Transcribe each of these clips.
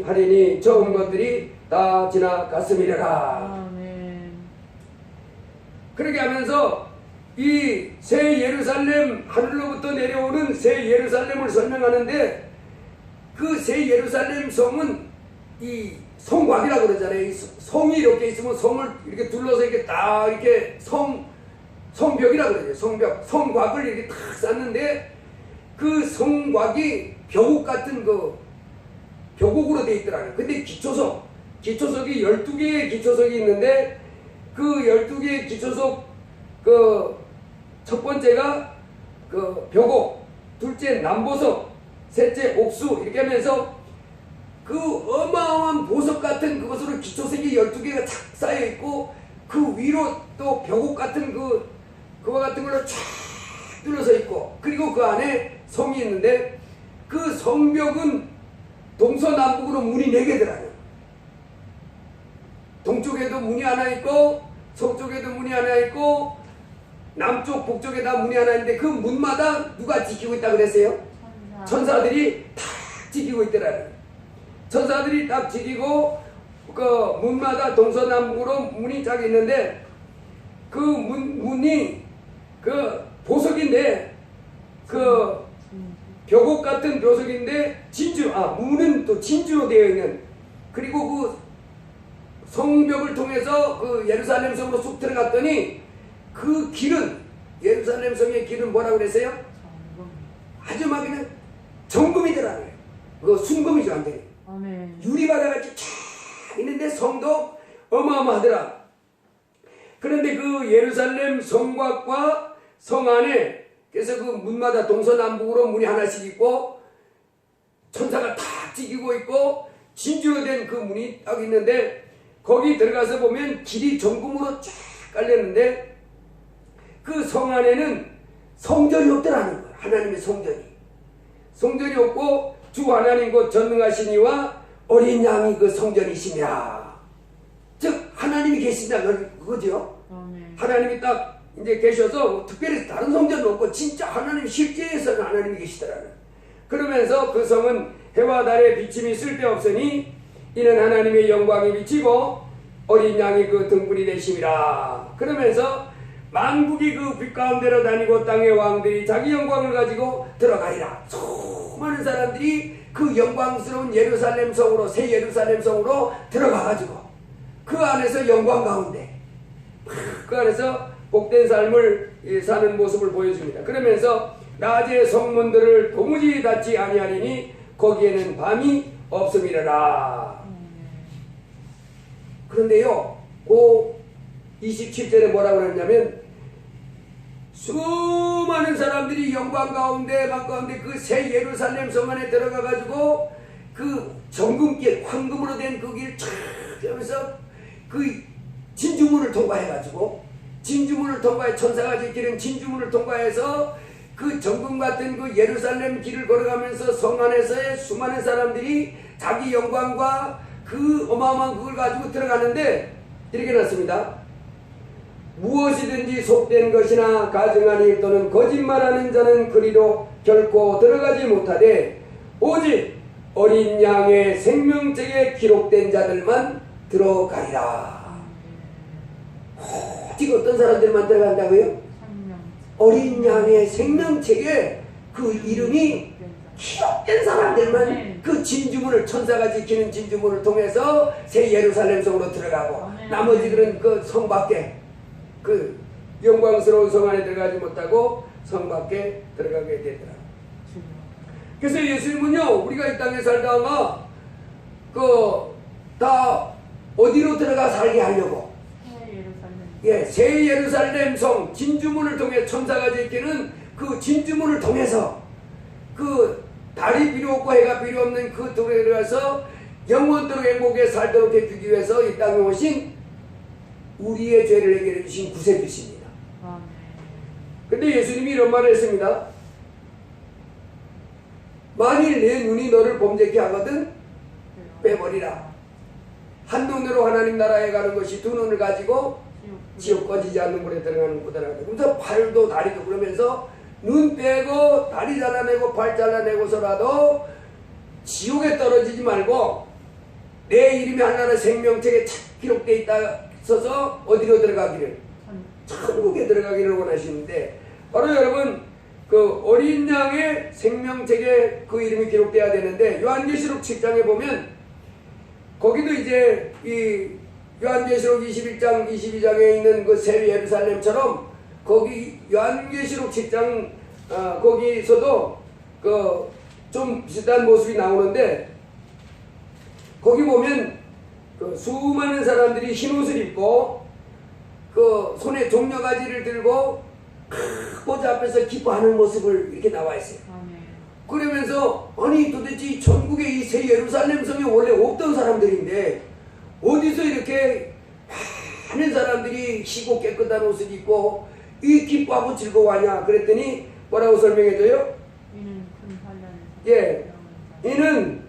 하리니 좋은 것들이 다 지나갔음이라. 아멘. 그렇게 하면서 이 새 예루살렘, 하늘로부터 내려오는 새 예루살렘을 설명하는데, 그 새 예루살렘 성은 이 성곽이라고 그러잖아요. 이 성이 이렇게 있으면 성을 이렇게 둘러서 이렇게 딱 이렇게 성벽이라고 그러죠. 성벽, 성곽을 이렇게 탁 쌓는데, 그 성곽이 벽옥 같은 그 벽옥으로 되어 있더라고요. 근데 기초석이 12개의 기초석이 있는데, 그 12개의 기초석, 그 첫 번째가 그 벽옥, 둘째 남보석, 셋째 옥수, 이렇게 하면서 그 어마어마한 보석 같은 그것으로 기초석이 12개가 착 쌓여 있고, 그 위로 또 벽옥 같은 그거 같은 걸로 쫙 둘러서 있고, 그리고 그 안에 성이 있는데, 그 성벽은 동서남북으로 문이 4개더라고요. 동쪽에도 문이 하나 있고, 서쪽에도 문이 하나 있고, 남쪽, 북쪽에 다 문이 하나 있는데, 그 문마다 누가 지키고 있다 그랬어요? 천사들이 다 지키고 있더라고요. 천사들이 딱 지키고, 그 문마다 동서남북으로 문이 쫙 있는데, 그 문이 그 보석인데, 그 벽옥 같은 보석인데, 문은 또 진주로 되어 있는, 그리고 그 성벽을 통해서 그 예루살렘 성으로 쑥 들어갔더니, 그 길은, 예루살렘 성의 길은 뭐라고 그랬어요? 아주 막 그냥 정금이더라고요. 그거 순금이죠, 안 돼. 유리바다같이 쫙 있는데 성도 어마어마하더라. 그런데 그 예루살렘 성곽과 성 안에, 그래서 그 문마다 동서남북으로 문이 하나씩 있고, 천사가 탁 지키고 있고, 진주로 된 그 문이 딱 있는데, 거기 들어가서 보면 길이 정금으로 쫙 깔렸는데, 그 성 안에는 성전이 없더라는 거예요. 하나님의 성전이. 성전이 없고, 주 하나님 곧 전능하신 이와 어린 양이 그 성전이시니라. 즉 하나님이 계신다 그거죠. 하나님이 딱 이제 계셔서 특별히 다른 성전은 없고, 진짜 하나님 실제에서는 하나님이 계시더라고요. 그러면서 그 성은 해와 달의 비침이 쓸데없으니 이는 하나님의 영광이 비치고 어린 양이 그 등불이 되심이라. 그러면서 만국이 그 빛 가운데로 다니고 땅의 왕들이 자기 영광을 가지고 들어가리라. 수많은 사람들이 그 영광스러운 예루살렘 성으로, 새 예루살렘 성으로 들어가가지고 그 안에서 영광 가운데, 그 안에서 복된 삶을 사는 모습을 보여줍니다. 그러면서 낮에 성문들을 도무지 닫지 아니하리니 거기에는 밤이 없음이라라. 그런데요, 그 27절에 뭐라고 그랬냐면, 수많은 사람들이 영광 가운데, 막 가운데 그 새 예루살렘 성 안에 들어가가지고 그 정금길, 황금으로 된 그 길 쫙 하면서 그 진주문을 통과해가지고, 진주문을 통과해, 천사가 지키는 진주문을 통과해서 그 정금 같은 그 예루살렘 길을 걸어가면서 성 안에서의 수많은 사람들이 자기 영광과 그 어마어마한 그걸 가지고 들어가는데, 이렇게 났습니다. 무엇이든지 속된 것이나 가증하니 또는 거짓말하는 자는 그리로 결코 들어가지 못하되 오직 어린 양의 생명책에 기록된 자들만 들어가리라. 오직 어떤 사람들만 들어간다고요? 어린 양의 생명책에 그 이름이 기록된 사람들만 그 진주문을, 천사가 지키는 진주문을 통해서 새 예루살렘 성으로 들어가고, 나머지들은 그 성 밖에, 그 영광스러운 성 안에 들어가지 못하고 성 밖에 들어가게 되더라. 그래서 예수님은요, 우리가 이 땅에 살다가 다 어디로 들어가 살게 하려고, 새 예루살렘 성 진주문을 통해, 천사가 지키는 그 진주문을 통해서 그 달이 필요 없고 해가 필요 없는 그 돌에 들어가서 영원토록 행복에 살도록 해주기 위해서 이 땅에 오신 우리의 죄를 해결해 주신 구세주십니다. 근데 예수님이 이런 말을 했습니다. 만일 내 눈이 너를 범죄케 하거든 빼버리라. 한 눈으로 하나님 나라에 가는 것이 두 눈을 가지고 지옥 꺼지지 않는 물에 들어가는 것보다 낫다. 그래서 팔도 다리도, 그러면서 눈 빼고 다리 잘라내고 발 잘라내고서라도 지옥에 떨어지지 말고 내 이름이 하나님의 생명책에 기록되어 있어서 어디로 들어가기를? 천국에 들어가기를 원하시는데, 바로 여러분 그 어린 양의 생명책에 그 이름이 기록돼야 되는데, 요한계시록 7장에 보면 거기도 이제 이 요한계시록 21장 22장에 있는 그 새 예루살렘처럼 거기 요한계시록 7장 거기서도 그 좀 비슷한 모습이 나오는데, 거기 보면 그 수많은 사람들이 흰 옷을 입고 그 손에 종려가지를 들고 보좌 앞에서 기뻐하는 모습을 이렇게 나와 있어요. 그러면서 아니 도대체 이 전국에 이 새 예루살렘 성에 원래 없던 사람들인데 어디서 이렇게 많은 사람들이 희고 깨끗한 옷을 입고 이 기뻐하고 즐거워하냐 그랬더니 뭐라고 설명해줘요? 예, 이는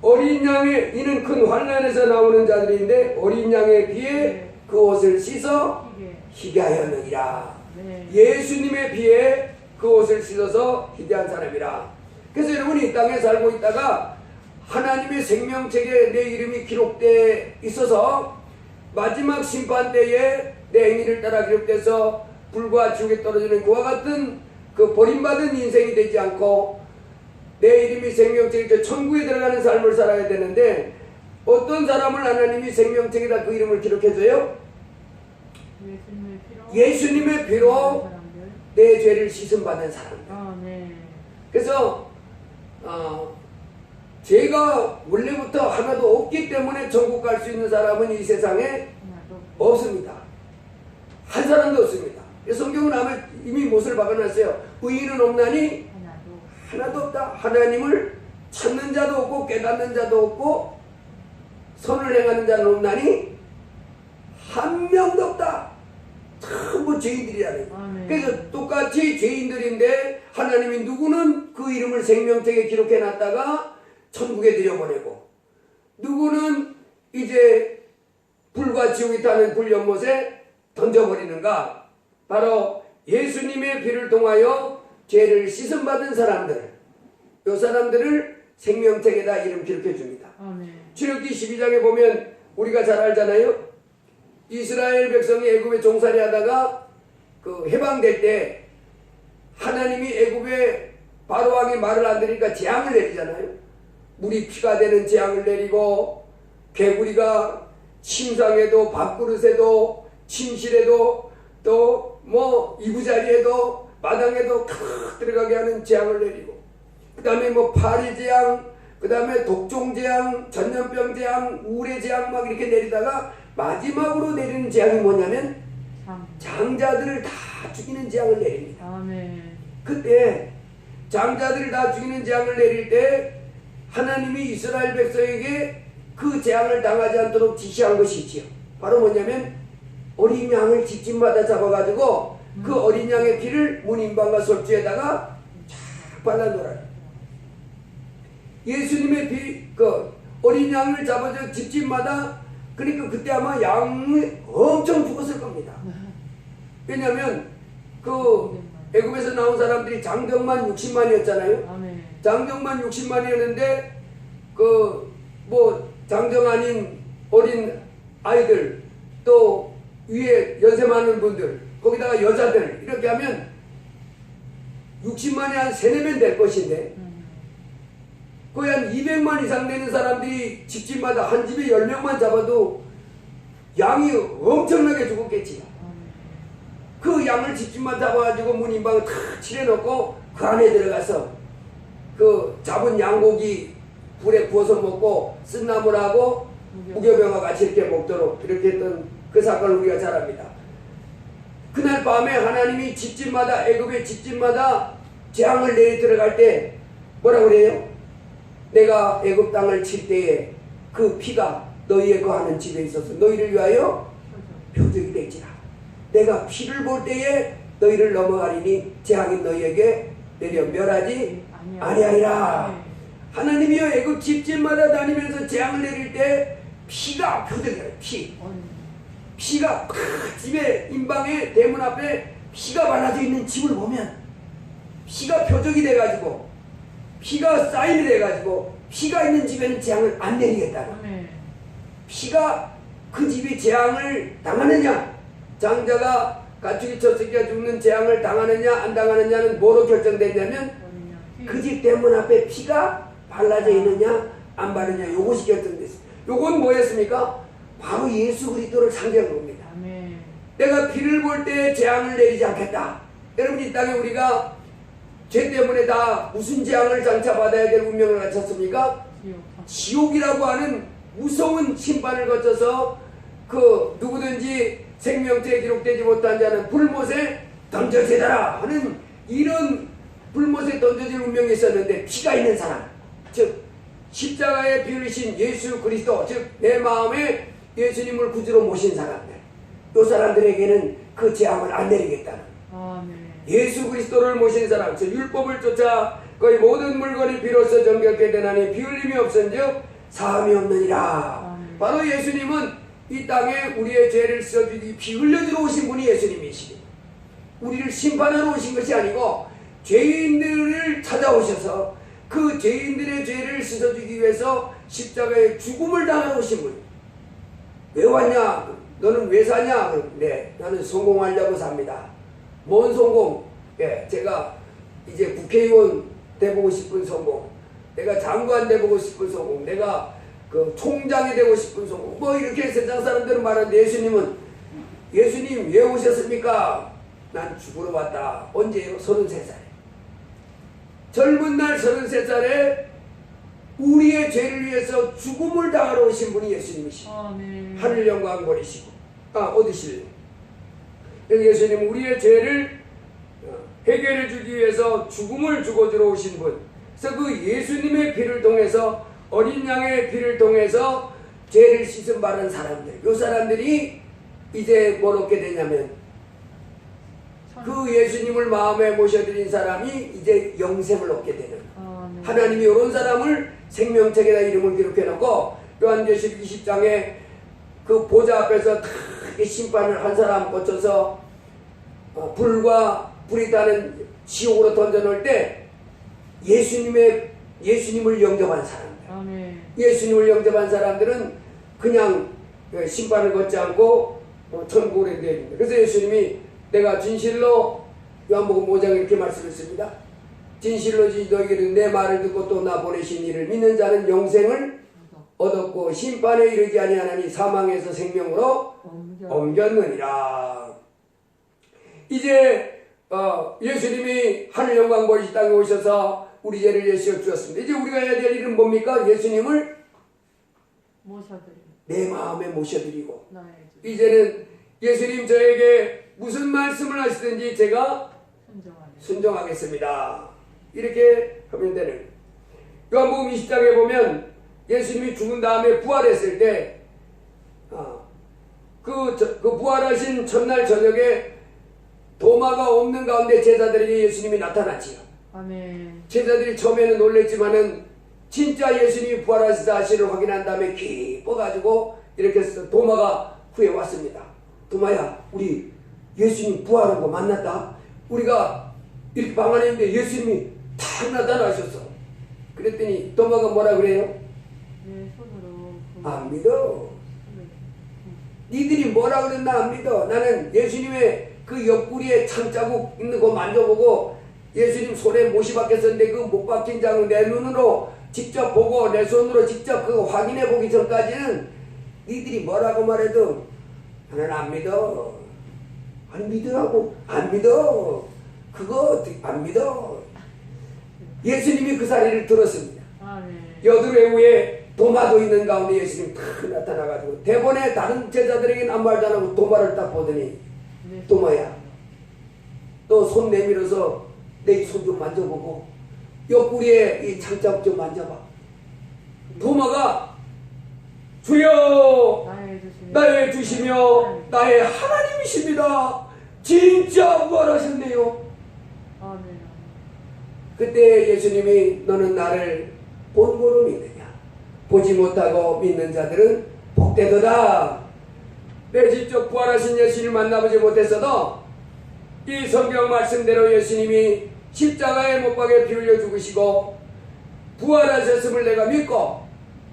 어린 양의, 이는 큰 환난에서 나오는 자들인데 어린 양의 피에 그 옷을 씻어 희게 하였느니라. 예수님의 피에 그 옷을 씻어서 희대한 사람이라. 그래서 여러분이 이 땅에 살고 있다가 하나님의 생명책에 내 이름이 기록되어 있어서 마지막 심판 때에 내 행위를 따라 기록돼서 불과 지옥에 떨어지는 그와 같은 그 버림받은 인생이 되지 않고 내 이름이 생명책에 천국에 들어가는 삶을 살아야 되는데, 어떤 사람을 하나님이 생명책에다 그 이름을 기록해줘요? 예수님의 피로 내 죄를 씻음받은 사람들. 그래서 죄가 원래부터 하나도 없기 때문에 천국 갈 수 있는 사람은 이 세상에 없습니다. 한 사람도 없습니다. 성경은 아마 이미 못을 박아놨어요. 의인은 없나니 하나도 없다. 하나님을 찾는 자도 없고 깨닫는 자도 없고 선을 행하는 자는 없나니 한 명도 없다. 전부 죄인들이라는. 그래서 똑같이 죄인들인데 하나님이 누구는 그 이름을 생명책에 기록해놨다가 천국에 들여보내고, 누구는 이제 불과 지옥이 타는 불연못에 던져버리는가? 바로 예수님의 피를 통하여 죄를 씻음받은 사람들, 이 사람들을 생명책에다 이름 기록해 줍니다. 출애굽기 12장에 보면 우리가 잘 알잖아요. 이스라엘 백성이 애굽에 종살이 하다가 그 해방될 때 하나님이 애굽에 바로 왕이 말을 안 들으니까 재앙을 내리잖아요. 물이 피가 되는 재앙을 내리고 개구리가 침상에도 밥그릇에도 침실에도 또 뭐 이부자리에도 마당에도 탁 들어가게 하는 재앙을 내리고, 그 다음에 뭐 파리 재앙, 그 다음에 독종 재앙, 전염병 재앙, 우울의 재앙 막 이렇게 내리다가 마지막으로 내리는 재앙이 뭐냐면 장자들을 다 죽이는 재앙을 내립니다. 그때 장자들을 다 죽이는 재앙을 내릴 때 하나님이 이스라엘 백성에게 그 재앙을 당하지 않도록 지시한 것이 있지요. 바로 뭐냐면 어린 양을 집집마다 잡아가지고 그 어린 양의 피를 문인방과 솔주에다가 쫙 발라놓으라. 예수님의 피, 그 어린 양을 잡아서 집집마다, 그러니까 그때 아마 양이 엄청 죽었을 겁니다. 왜냐하면 그 애굽에서 나온 사람들이 장정만 60만이었잖아요. 장정만 60만이었는데 그 뭐 장정 아닌 어린 아이들, 또 위에 연세 많은 분들, 거기다가 여자들 이렇게 하면 60만이 한 3-4배 될 것인데 거의 한 200만 이상 되는 사람들이 집집마다 한 집에 10명만 잡아도 양이 엄청나게 죽었겠지. 그 양을 집집만 잡아가지고 문인방을 탁 칠해놓고 그 안에 들어가서 그 잡은 양고기 불에 구워서 먹고 쓴나물하고 무교병과 같이 이렇게 먹도록 이렇게 했던 그 사건을 우리가 잘 압니다. 그날 밤에 하나님이 집집마다, 애굽의 집집마다 재앙을 내리 들어갈 때 뭐라고 그래요? 내가 애굽 땅을 칠 때에 그 피가 너희의 거하는 집에 있어서 너희를 위하여 표적이 될지라. 내가 피를 볼 때에 너희를 넘어가리니 재앙이 너희에게 내려 멸하지 아니하리라. 하나님이여 애굽 집집마다 다니면서 재앙을 내릴 때 피가 표적이에요. 피가 집에 인방에 대문 앞에 피가 발라져 있는 집을 보면 피가 표적이 돼가지고 피가 사인이 돼가지고 피가 있는 집에는 재앙을 안 내리겠다는. 아멘. 피가 그 집이 재앙을 당하느냐, 장자가 가축이 젖새끼가 죽는 재앙을 당하느냐 안 당하느냐는 뭐로 결정되냐면 그 집 대문 앞에 피가 발라져 있느냐 안 바르냐, 요것이 결정됐습니다. 요건 뭐였습니까? 바로 예수 그리스도를 상징한 겁니다. 아멘. 내가 피를 볼 때 재앙을 내리지 않겠다. 여러분, 이 땅에 우리가 죄 때문에 다 무슨 재앙을 장차 받아야 될 운명을 갖췄습니까? 지옥이라고 하는 무서운 심판을 거쳐서 그 누구든지 생명체에 기록되지 못한 자는 불못에 던져지더라 하는 이런 불못에 던져질 운명이 있었는데, 피가 있는 사람, 즉 십자가에 피 흘리신 예수 그리스도, 즉 내 마음에 예수님을 구주로 모신 사람들, 이 사람들에게는 그 재앙을 안 내리겠다는. 아멘. 예수 그리스도를 모신 사람, 즉 율법을 쫓아 거의 모든 물건이 비로소 정결케 되나니 피 흘림이 없은즉 사함이 없느니라. 아멘. 바로 예수님은 이 땅에 우리의 죄를 씻어주기 피 흘려주러 오신 분이 예수님이시니, 우리를 심판하러 오신 것이 아니고 죄인들을 찾아오셔서 그 죄인들의 죄를 씻어주기 위해서 십자가에 죽음을 당하러 오신 분. 왜 왔냐? 너는 왜 사냐? 네, 나는 성공하려고 삽니다. 뭔 성공? 예, 제가 이제 국회의원 돼보고 싶은 성공, 내가 장관 돼보고 싶은 성공, 내가 그 총장이 되고 싶은 성공, 뭐 이렇게 세상 사람들은 말하는데, 예수님 왜 오셨습니까? 난 죽으러 왔다. 언제요? 33살에. 젊은 날 33살에 우리의 죄를 위해서 죽음을 당하러 오신 분이 예수님이시고, 아멘. 하늘 영광 버리시고, 얻으실래? 예수님은 우리의 죄를 해결해 주기 위해서 죽음을 죽어주러 오신 분. 그래서 그 예수님의 피를 통해서, 어린 양의 피를 통해서 죄를 씻음 받은 사람들, 이 사람들이 이제 뭘 얻게 되냐면, 그 예수님을 마음에 모셔드린 사람이 이제 영생을 얻게 되는. 아멘. 하나님이 이런 사람을 생명책에다 이름을 기록해놓고 요한계시록 20장에 그 보좌 앞에서 크게 심판을 한 사람 거쳐서 불과 불이 타는 지옥으로 던져놓을 때 예수님을 영접한 사람들, 아멘. 예수님을 영접한 사람들은 그냥 심판을 걷지 않고 천국으로 이르게. 그래서 예수님이 내가 진실로, 요한복음 5장에 이렇게 말씀했습니다. 진실로 너희에게 내 말을 듣고 또 나 보내신 이를 믿는 자는 영생을 얻었고 심판에 이르지 아니하나니 사망에서 생명으로 옮겼느니라. 이제 예수님이 하늘 영광 버리시 땅에 오셔서 우리 죄를 예수여 주었습니다. 이제 우리가 해야 될 일은 뭡니까? 예수님을 모셔드립니다. 내 마음에 모셔드리고, 나의 주. 이제는 예수님 저에게 무슨 말씀을 하시든지 제가 순종하겠습니다. 이렇게 하면 되는. 요한복음 20장에 보면 예수님이 죽은 다음에 부활했을 때 그 부활하신 첫날 저녁에 도마가 없는 가운데 제자들에게 예수님이 나타났지요. 아멘. 제자들이 처음에는 놀랬지만은 진짜 예수님이 부활하신 사실을 확인한 다음에 기뻐가지고 이렇게 해서 도마가 후에 왔습니다. 도마야, 우리 예수님 부활한 거 만났다. 우리가 이렇게 방 안에 있는데 예수님이 탁 나타나셨어. 그랬더니 도마가 뭐라 그래요? 내 손으로 안 믿어. 니들이 뭐라 그랬나 안 믿어. 나는 예수님의 그 옆구리에 창자국 있는 거 만져보고 예수님 손에 못이 박혔었는데 그 못 박힌 장을 내 눈으로 직접 보고 내 손으로 직접 그거 확인해 보기 전까지는 니들이 뭐라고 말해도 나는 안 믿어. 안 믿으라고. 안 믿어. 그거 안 믿어. 예수님이 그 사리를 들었습니다. 아멘. 여드레 후에 도마도 있는 가운데 예수님이 탁 나타나가지고 대본에 다른 제자들에게는 아무 말도 안 하고 도마를 딱 보더니 네. 도마야, 너 손 내밀어서 내 손 좀 만져보고 옆구리에 이 창자국 좀 만져봐. 도마가 주여 나의 주시며 나의 하나님이십니다. 진짜 부활하셨네요. 아멘. 그때 예수님이 너는 나를 본고로 믿느냐? 보지 못하고 믿는 자들은 복되도다. 내 직접 부활하신 예수님을 만나보지 못했어도 이 성경 말씀대로 예수님이 십자가에 못 박혀 피 흘려 죽으시고 부활하셨음을 내가 믿고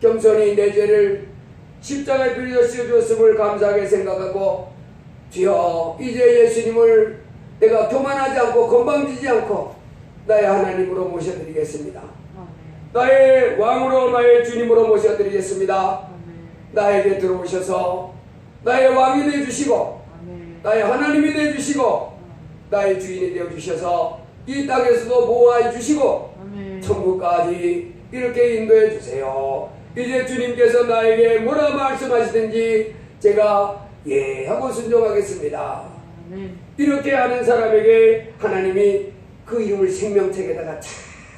겸손히 내 죄를 십자가에 빌려 씌워주었음을 감사하게 생각하고 주여 이제 예수님을 내가 교만하지 않고 건방지지 않고 나의 하나님으로 모셔드리겠습니다. 나의 왕으로 나의 주님으로 모셔드리겠습니다. 나에게 들어오셔서 나의 왕이 되어주시고 나의 하나님이 되어주시고 나의 주인이 되어주셔서 이 땅에서도 보호해 주시고 천국까지 이렇게 인도해 주세요. 이제 주님께서 나에게 뭐라 말씀하시든지 제가 예 하고 순종하겠습니다. 이렇게 하는 사람에게 하나님이 그 이름을 생명책에다가 착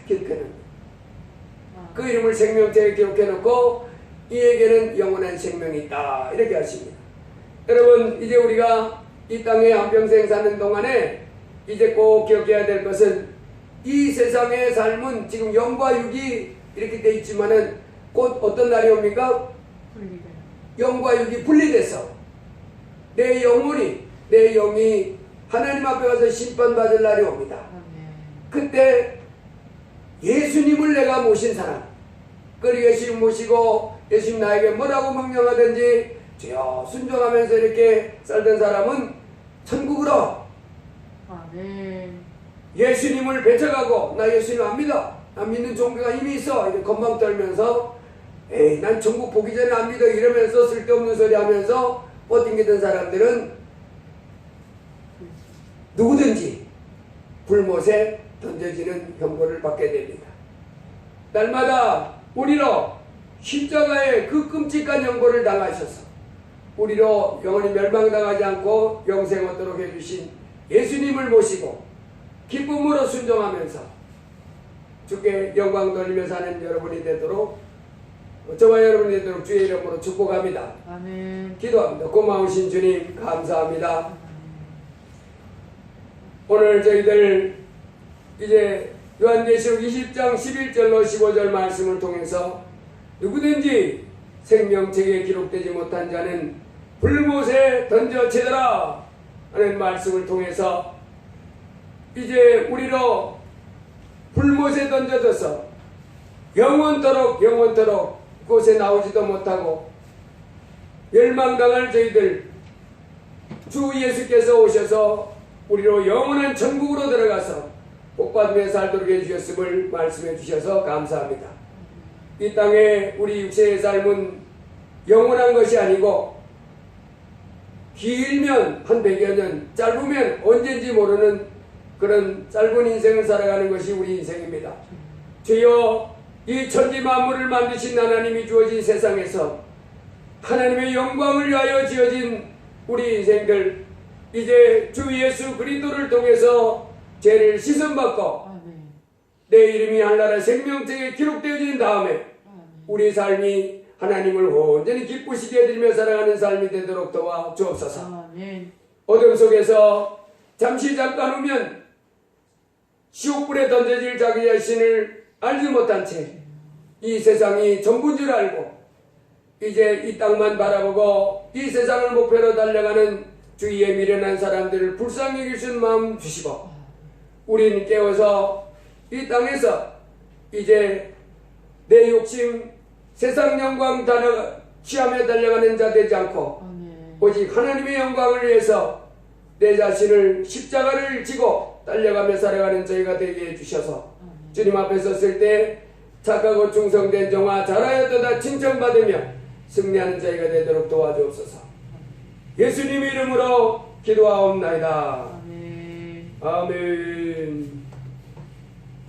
기록해놓습니다. 그 이름을 생명책에 기록해놓고 이에게는 영원한 생명이 있다 이렇게 하십니다. 여러분 이제 우리가 이 땅에 한평생 사는 동안에 이제 꼭 기억해야 될 것은 이 세상의 삶은 지금 영과 육이 이렇게 돼 있지만은 곧 어떤 날이 옵니까? 영과 육이 분리돼서 내 영혼이 내 영이 하나님 앞에 가서 심판받을 날이 옵니다. 그때 예수님을 내가 모신 사람 그 예수님 모시고 예수님 나에게 뭐라고 명령하든지 주여 순종하면서 이렇게 살던 사람은 천국으로 예수님을 배척하고 나 예수님 안 믿어 안 믿는 종교가 이미 있어 이렇게 건방 떨면서 에이 난 천국 보기 전에 안 믿어 이러면서 쓸데없는 소리 하면서 뻗댕기던 사람들은 누구든지 불못에 던져지는 형벌을 받게 됩니다. 날마다 우리로 십자가의 그 끔찍한 형벌을 당하셔서 우리로 영원히 멸망당하지 않고 영생 얻도록 해주신 예수님을 모시고 기쁨으로 순종하면서 주께 영광 돌리며 사는 여러분이 되도록 저와 여러분이 되도록 주의 이름으로 축복합니다. 아멘. 기도합니다. 고마우신 주님 감사합니다. 오늘 저희들 이제 요한계시록 20장 11절로 15절 말씀을 통해서 누구든지 생명책에 기록되지 못한 자는 불못에 던져지더라 하는 말씀을 통해서 이제 우리로 불못에 던져져서 영원토록 그곳에 나오지도 못하고 멸망당할 저희들 주 예수께서 오셔서 우리로 영원한 천국으로 들어가서 복받으며 살도록 해주셨음을 말씀해 주셔서 감사합니다. 이 땅에 우리 육체의 삶은 영원한 것이 아니고 길면 한 100여 년, 짧으면 언젠지 모르는 그런 짧은 인생을 살아가는 것이 우리 인생입니다. 주여 이 천지 만물을 만드신 하나님이 주어진 세상에서 하나님의 영광을 위하여 지어진 우리 인생들 이제 주 예수 그리스도를 통해서 죄를 씻음받고 내 이름이 한나라 생명책에 기록되어진 다음에 우리 삶이 하나님을 온전히 기쁘시게 해드리며 살아가는 삶이 되도록 도와 주옵소서. 어둠 속에서 잠깐 후면 시옥불에 던져질 자기 자신을 알지 못한 채 이 세상이 전부인 줄 알고 이제 이 땅만 바라보고 이 세상을 목표로 달려가는 주위에 미련한 사람들을 불쌍히 여기신 마음 주시고 우리는 깨워서 이 땅에서 이제 내 욕심 세상 영광 취하며 달려가는 자 되지 않고 오직 하나님의 영광을 위해서 내 자신을 십자가를 지고 달려가며 살아가는 저희가 되게 해주셔서 주님 앞에 섰을 때 착하고 충성된 종아 잘하였도다 칭찬받으며 승리하는 저희가 되도록 도와주옵소서. 예수님 이름으로 기도하옵나이다. 아멘.